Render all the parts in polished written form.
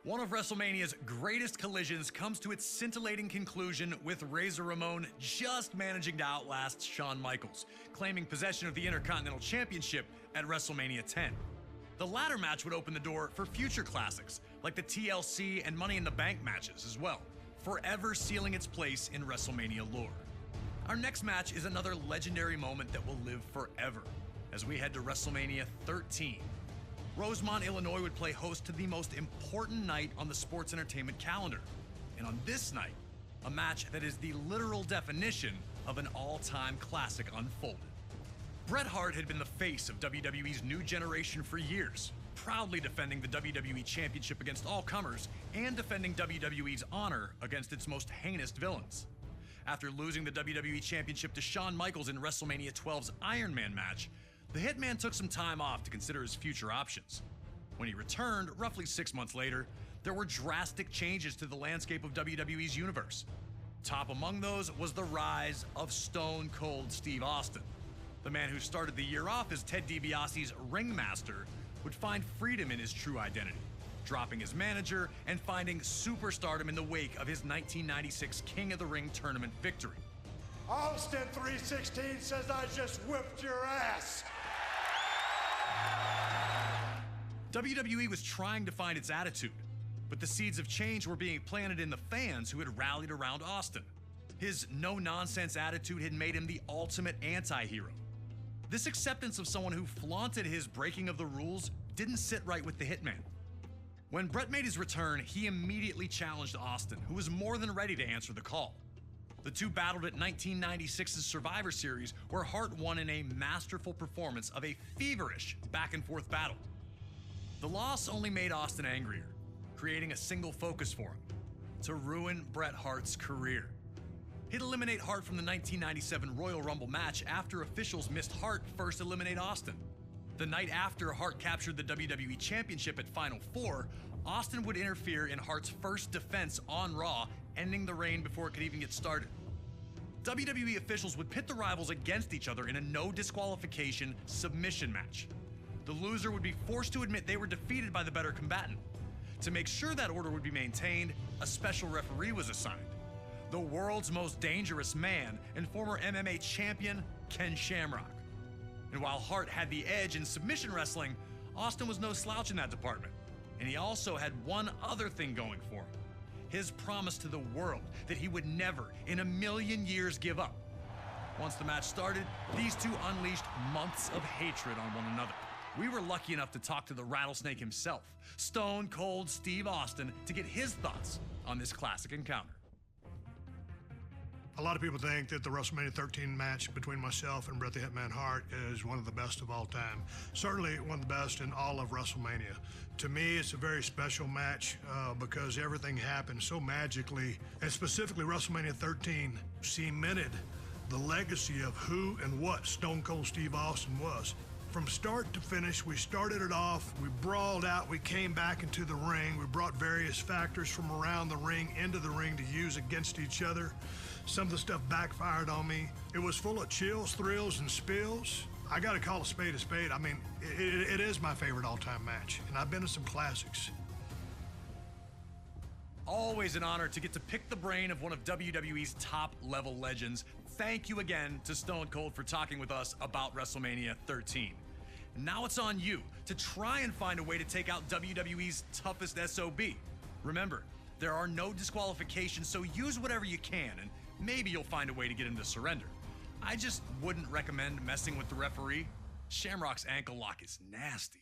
One of WrestleMania's greatest collisions comes to its scintillating conclusion with Razor Ramon just managing to outlast Shawn Michaels, claiming possession of the Intercontinental Championship at WrestleMania 10. The latter match would open the door for future classics, like the TLC and Money in the Bank matches as well, forever sealing its place in WrestleMania lore. Our next match is another legendary moment that will live forever, as we head to WrestleMania 13. Rosemont, Illinois would play host to the most important night on the sports entertainment calendar. And on this night, a match that is the literal definition of an all-time classic unfolded. Bret Hart had been the face of WWE's new generation for years, proudly defending the WWE Championship against all comers and defending WWE's honor against its most heinous villains. After losing the WWE Championship to Shawn Michaels in WrestleMania 12's Iron Man match, the Hitman took some time off to consider his future options. When he returned, roughly 6 months later, there were drastic changes to the landscape of WWE's universe. Top among those was the rise of Stone Cold Steve Austin. The man who started the year off as Ted DiBiase's ringmaster would find freedom in his true identity, dropping his manager and finding superstardom in the wake of his 1996 King of the Ring tournament victory. Austin 316 says I just whipped your ass. WWE was trying to find its attitude, but the seeds of change were being planted in the fans who had rallied around Austin. His no-nonsense attitude had made him the ultimate anti-hero. This acceptance of someone who flaunted his breaking of the rules didn't sit right with the Hitman. When Bret made his return, he immediately challenged Austin, who was more than ready to answer the call. The two battled at 1996's Survivor Series, where Hart won in a masterful performance of a feverish back-and-forth battle. The loss only made Austin angrier, creating a single focus for him: to ruin Bret Hart's career. He'd eliminate Hart from the 1997 Royal Rumble match after officials missed Hart first eliminate Austin. The night after Hart captured the WWE Championship at Final Four, Austin would interfere in Hart's first defense on Raw, ending the reign before it could even get started. WWE officials would pit the rivals against each other in a no disqualification submission match. The loser would be forced to admit they were defeated by the better combatant. To make sure that order would be maintained, a special referee was assigned: the world's most dangerous man and former MMA champion, Ken Shamrock. And while Hart had the edge in submission wrestling, Austin was no slouch in that department. And he also had one other thing going for him: his promise to the world that he would never in a million years give up. Once the match started, these two unleashed months of hatred on one another. We were lucky enough to talk to the Rattlesnake himself, Stone Cold Steve Austin, to get his thoughts on this classic encounter. A lot of people think that the WrestleMania 13 match between myself and Bret the Hitman Hart is one of the best of all time. Certainly one of the best in all of WrestleMania. To me, it's a very special match because everything happened so magically, and specifically WrestleMania 13 cemented the legacy of who and what Stone Cold Steve Austin was. From start to finish, we started it off, we brawled out, we came back into the ring, we brought various factors from around the ring into the ring to use against each other. Some of the stuff backfired on me. It was full of chills, thrills, and spills. I gotta call a spade a spade. I mean, it is my favorite all-time match, and I've been to some classics. Always an honor to get to pick the brain of one of WWE's top-level legends. Thank you again to Stone Cold for talking with us about WrestleMania 13. Now it's on you to try and find a way to take out WWE's toughest SOB. Remember, there are no disqualifications, so use whatever you can, and maybe you'll find a way to get him to surrender. I just wouldn't recommend messing with the referee. Shamrock's ankle lock is nasty.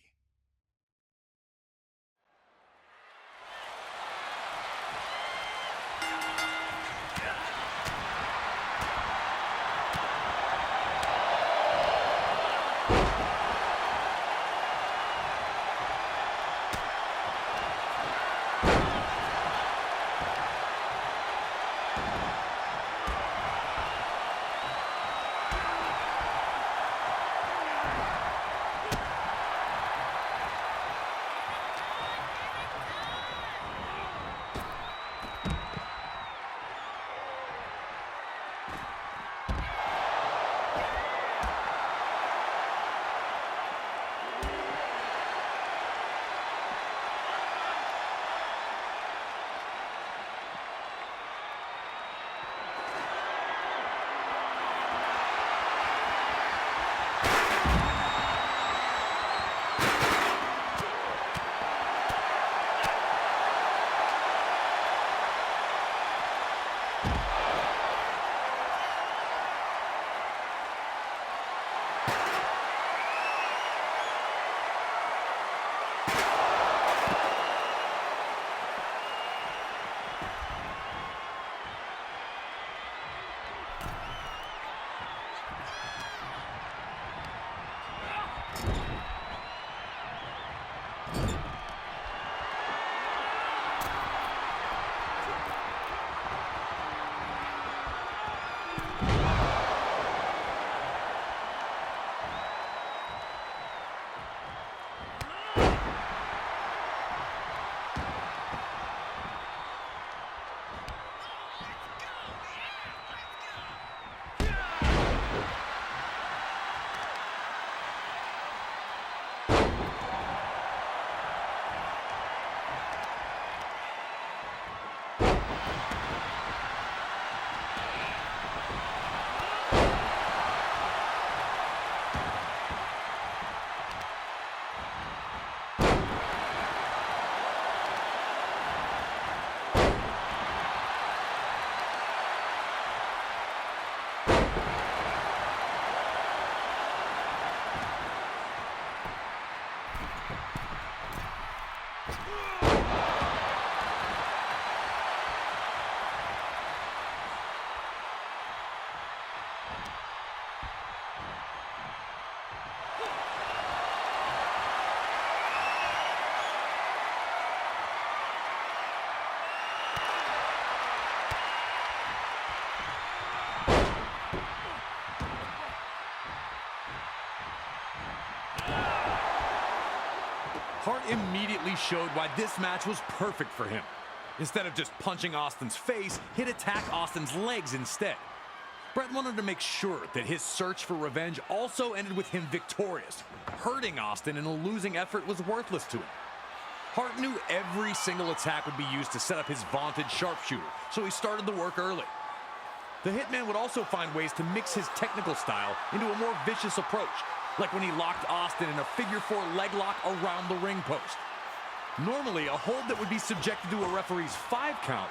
Hart immediately showed why this match was perfect for him. Instead of just punching Austin's face, he'd attack Austin's legs instead. Bret wanted to make sure that his search for revenge also ended with him victorious. Hurting Austin in a losing effort was worthless to him. Hart knew every single attack would be used to set up his vaunted sharpshooter, so he started the work early. The Hitman would also find ways to mix his technical style into a more vicious approach, like when he locked Austin in a figure-4 leg lock around the ring post. Normally, a hold that would be subjected to a referee's 5 count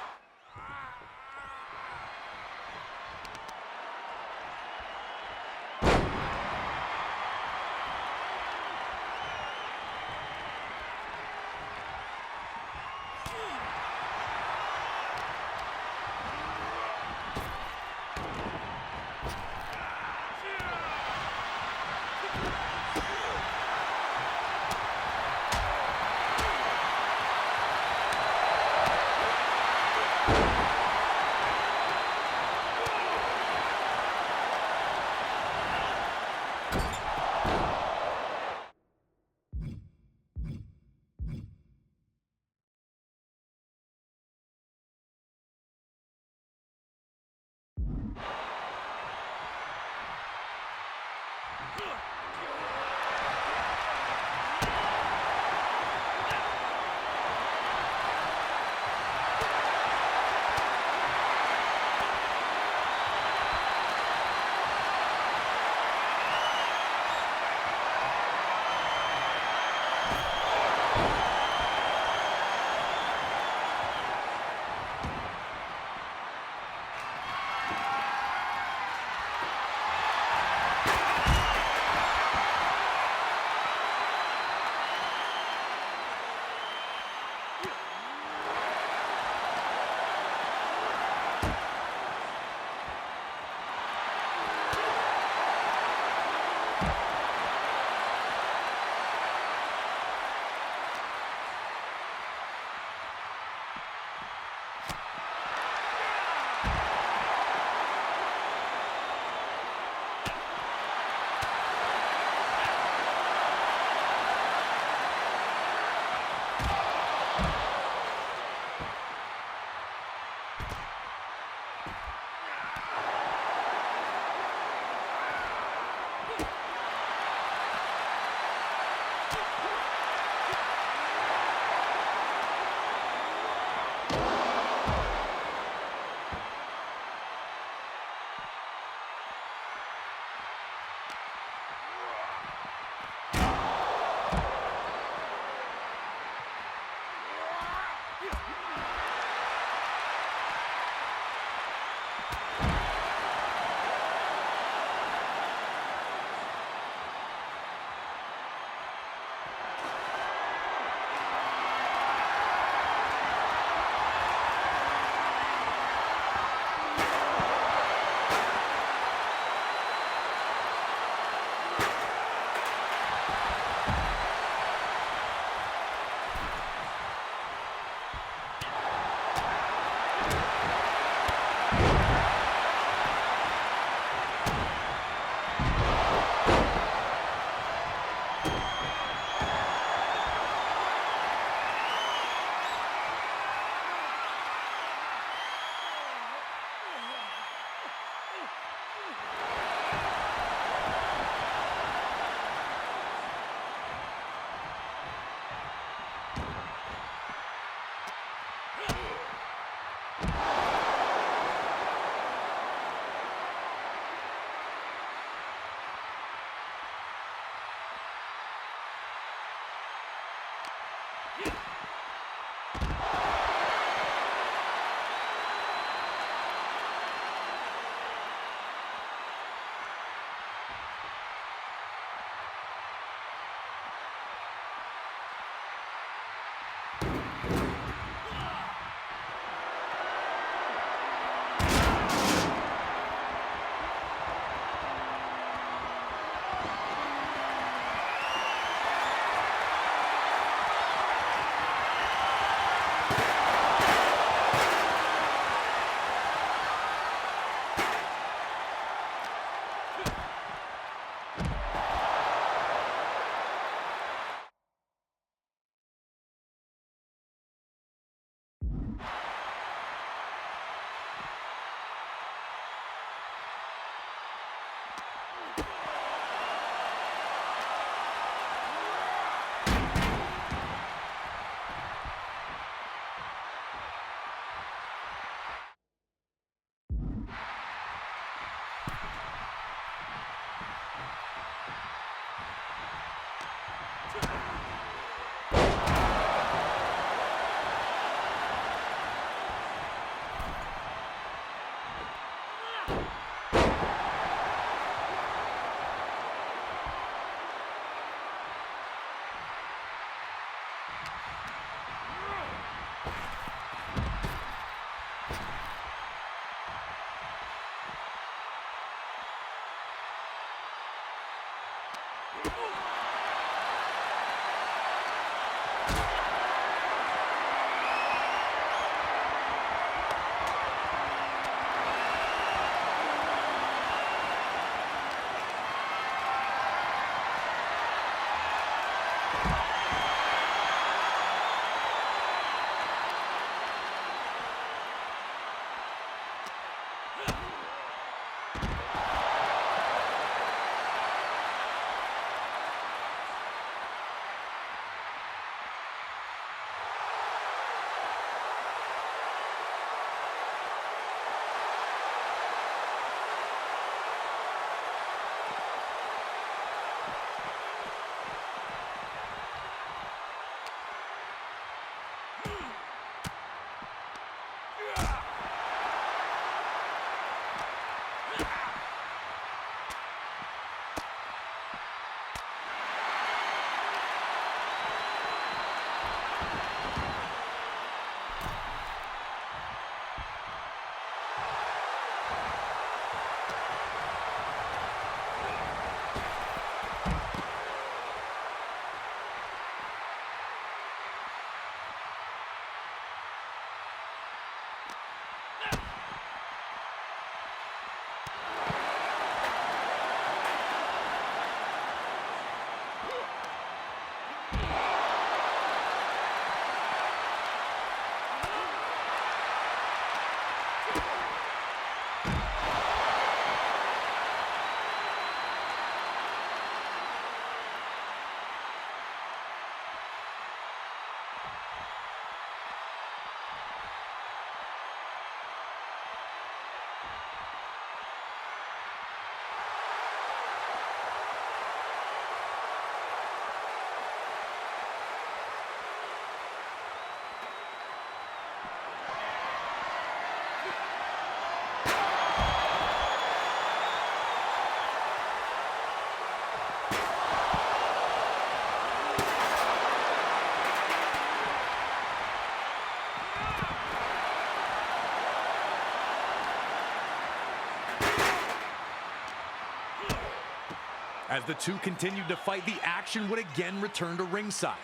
As the two continued to fight, the action would again return to ringside.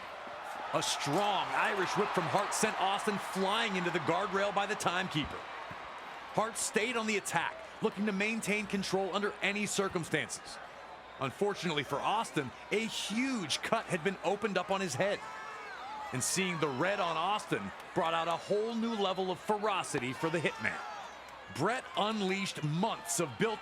A strong Irish whip from Hart sent Austin flying into the guardrail by the timekeeper. Hart stayed on the attack, looking to maintain control under any circumstances. Unfortunately for Austin, a huge cut had been opened up on his head. And seeing the red on Austin brought out a whole new level of ferocity for the Hitman. Bret unleashed months of built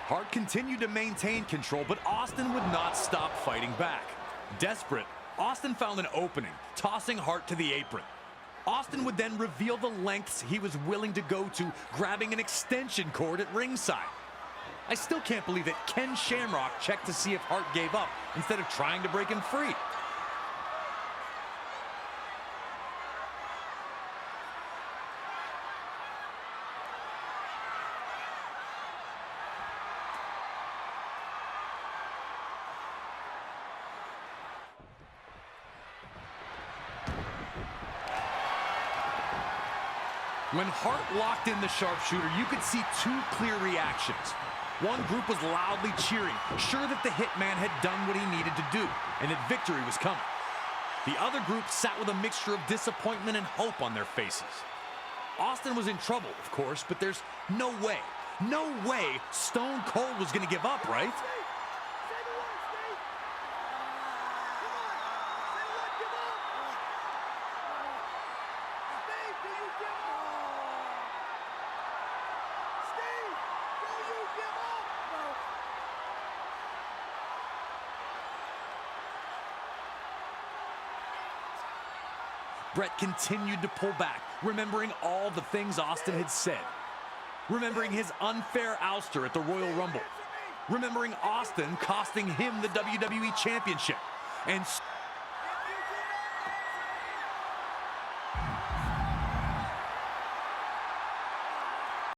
Hart continued to maintain control, but Austin would not stop fighting back. Desperate, Austin found an opening, tossing Hart to the apron. Austin would then reveal the lengths he was willing to go to, grabbing an extension cord at ringside. I still can't believe that Ken Shamrock checked to see if Hart gave up instead of trying to break him free. When Hart locked in the sharpshooter, you could see two clear reactions. One group was loudly cheering, sure that the Hitman had done what he needed to do, and that victory was coming. The other group sat with a mixture of disappointment and hope on their faces. Austin was in trouble, of course, but there's no way Stone Cold was going to give up, right? Bret continued to pull back, remembering all the things Austin had said. Remembering his unfair ouster at the Royal Rumble. Remembering Austin costing him the WWE Championship. And